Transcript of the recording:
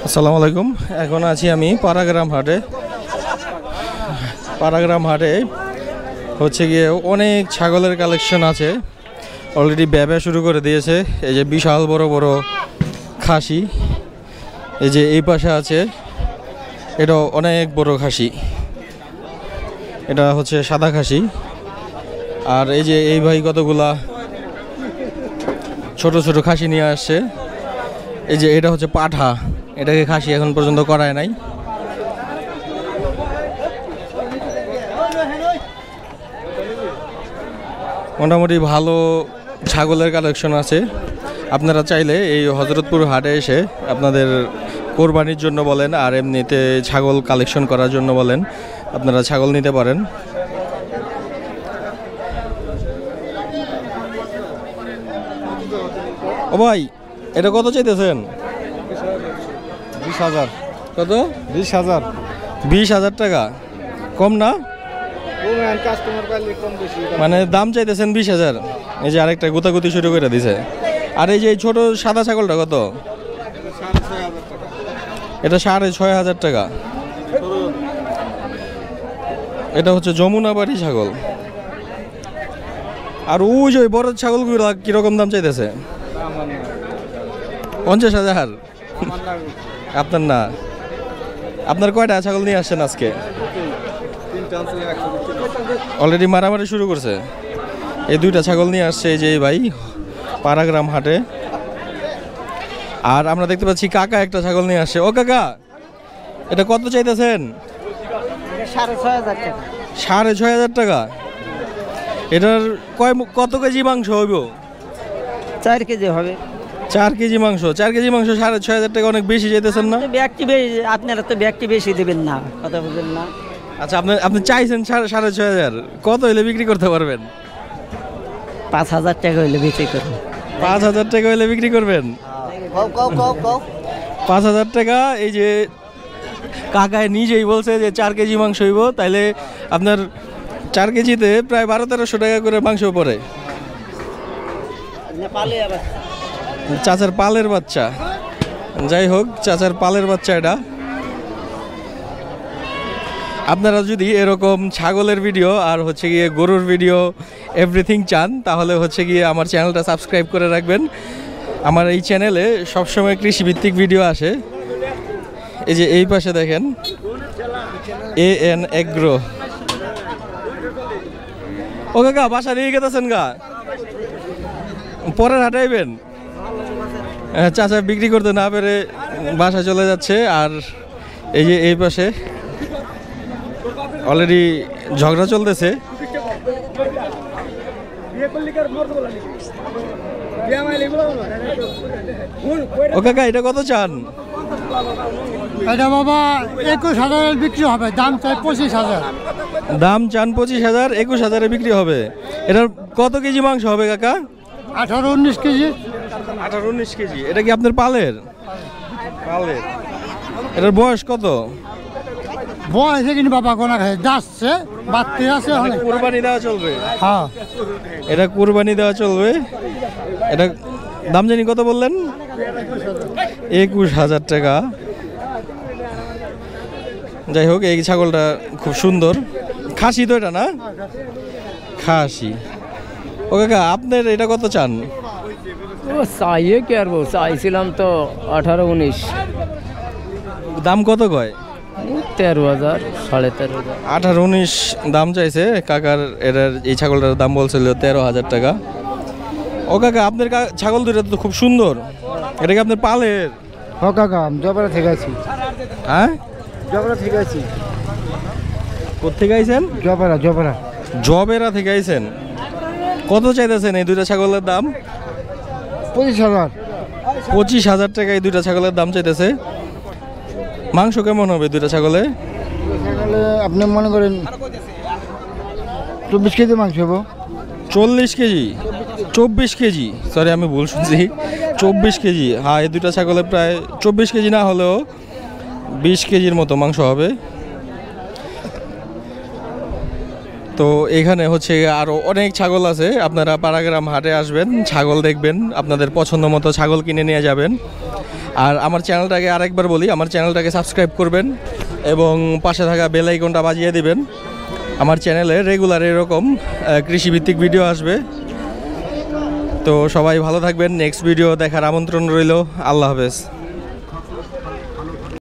আসসালামু আলাইকুম। এখন আছি আমি পাড়াগ্রাম হাটে। পাড়াগ্রাম হাটে হচ্ছে গিয়ে অনেক ছাগলের কালেকশন আছে, অলরেডি ব্যবসা শুরু করে দিয়েছে। এই যে বিশাল বড় বড় খাসি, এই যে এই পাশে আছে, এটা অনেক বড় খাসি, এটা হচ্ছে সাদা খাসি। আর এই যে এই ভাই কতগুলা ছোট ছোট খাসি নিয়ে আসছে। এই যে এটা হচ্ছে পাঠা, এটাকে খাসি এখন পর্যন্ত করায় নাই। মোটামুটি ভালো ছাগলের কালেকশন আছে। আপনারা চাইলে এই হযরতপুর হাটে এসে আপনাদের কোরবানির জন্য বলেন আর এমনিতে ছাগল কালেকশন করার জন্য বলেন, আপনারা ছাগল নিতে পারেন। ও ভাই, এটা কত চাইতেছেন? 20,000। কত? 20,000। 20,000 টাকা, কম না? মানে দাম চাইতেছেন 20,000। এই যে আরেকটা গুতাগুতি শুরু করে দিছে। আর এই যে ছোট সাদা ছাগলটা কত? এটা 6,500 টাকা। এটা হচ্ছে যমুনাবাড়ি ছাগল। আর ওই যে বড় ছাগলগুলো কিরকম দাম চাইতেছে? 50,000। আপনার না? আপনার কয়টা ছাগল নিয়ে আসছেন আজকে? অলরেডি মারামারি শুরু করছে। এই দুইটা ছাগল নিয়ে আসছে এই যে ভাই পাড়াগ্রাম হাটে। আর আমরা দেখতে পাচ্ছি কাকা একটা ছাগল নিয়ে আসছে। ও কাকা, এটা কত চাইতেছেন? 6,500 টাকা। এটার কত কেজি মাংস হইব? 4 কেজি হবে। 4 কেজি মাংস। 4 কেজি মাংস 6,500 টাকা অনেক বেশি চাইতেছেন না? আপনারা তো ব্যক্তি বেশি দেবেন না, কথা বলবেন না। আচ্ছা, আপনি চাইছেন 6,500। কত হইলে বিক্রি করতে পারবেন? 5,000 টাকা হইলে বিক্রি করবো। 5,000 টাকা হইলে বিক্রি করবেন? 5,000 টাকা। এই যে কাকায় নিজেই বলছে যে 4 কেজি মাংস হইব, তাইলে আপনার 4 কেজিতে প্রায় 1200-1300 টাকা করে মাংস পড়ে। চাচার পালের বাচ্চা, যাই হোক চাচার পালের বাচ্চা এটা। আপনারা যদি এরকম ছাগলের ভিডিও আর হচ্ছে গিয়ে গরুর ভিডিও এভরিথিং চান, তাহলে হচ্ছে গিয়ে আমার চ্যানেলটা সাবস্ক্রাইব করে রাখবেন। আমার এই চ্যানেলে সবসময় কৃষিভিত্তিক ভিডিও আসে। এই যে এই পাশে দেখেন AN এগ্রো। ও কাকা, বাসা নিয়ে গেতেছেন গা? পরের হাটে আইবেন? চাচা বিক্রি করতে না পেরে বাসা চলে যাচ্ছে। আর এই যে এই পাশে অলরেডি ঝগড়া চলতেছে। ও কাকা, এটা কত চান? এটা বাবা 21,000 বিক্রি হবে, দাম চাই 25,000। দাম চান 25,000, 21,000-এ বিক্রি হবে। এটার কত কেজি মাংস হবে কাকা? 18-19 কেজি। 18-19 কেজি। এটা কি আপনার পালের? পালের। এটার বয়স কত? বয়স কিন্তু বাবা কোনা খায় যাচ্ছে, বাড়তে আছে। কুরবানি দেওয়া চলবে? হ্যাঁ, এটা কুরবানি দেওয়া চলবে। এটা দাম জানি কত বললেন? 21,000 টাকা। যাই হোক, এই ছাগলটা খুব সুন্দর। খাসি তো এটা, না? খাসি। ও কাকা, আপনার এটা কত চান? চাইয়ে কি আর চাইছিলাম তো 18-19। দাম কত কয়? 13,000, 13,500। 18-19 দাম চাইছে কাকার। এটার এই ছাগলটার দাম বলছিল 13,000 টাকা। ও কাকা, আপনার ছাগল দুটো তো খুব সুন্দর। এটা কি আপনার পালের? হ কাকা, আমি জবরা থেকে আছি। হ্যাঁ, জবরা থেকে আছি। কোথেকে আইছেন? জবেরা থেকে আইছেন। কত চাইতেছেন এই দুইটা ছাগলের দাম? 25,000। 25,000 টাকা এই দুইটা ছাগলের দাম চাইতেছে। মাংস কেমন হবে দুইটা ছাগলে? আপনি মনে করেন 24 কেজি মাংস হবো। 40 কেজি? 24 কেজি, সরি আমি ভুল শুনছি। 24 কেজি। হ্যাঁ, এই দুইটা ছাগলে প্রায় 24 কেজি না হলেও 20 কেজির মতো মাংস হবে। তো এখানে হচ্ছে আরও অনেক ছাগল আছে, আপনারা পাড়াগ্রাম হাটে আসবেন, ছাগল দেখবেন, আপনাদের পছন্দ মতো ছাগল কিনে নিয়ে যাবেন। আর আমার চ্যানেলটাকে আরেকবার বলি, আমার চ্যানেলটাকে সাবস্ক্রাইব করবেন এবং পাশে থাকা বেল আইকনটা বাজিয়ে দিবেন। আমার চ্যানেলে রেগুলার এরকম কৃষিভিত্তিক ভিডিও আসবে। তো সবাই ভালো থাকবেন, নেক্সট ভিডিও দেখার আমন্ত্রণ রইল। আল্লাহ হাফেজ।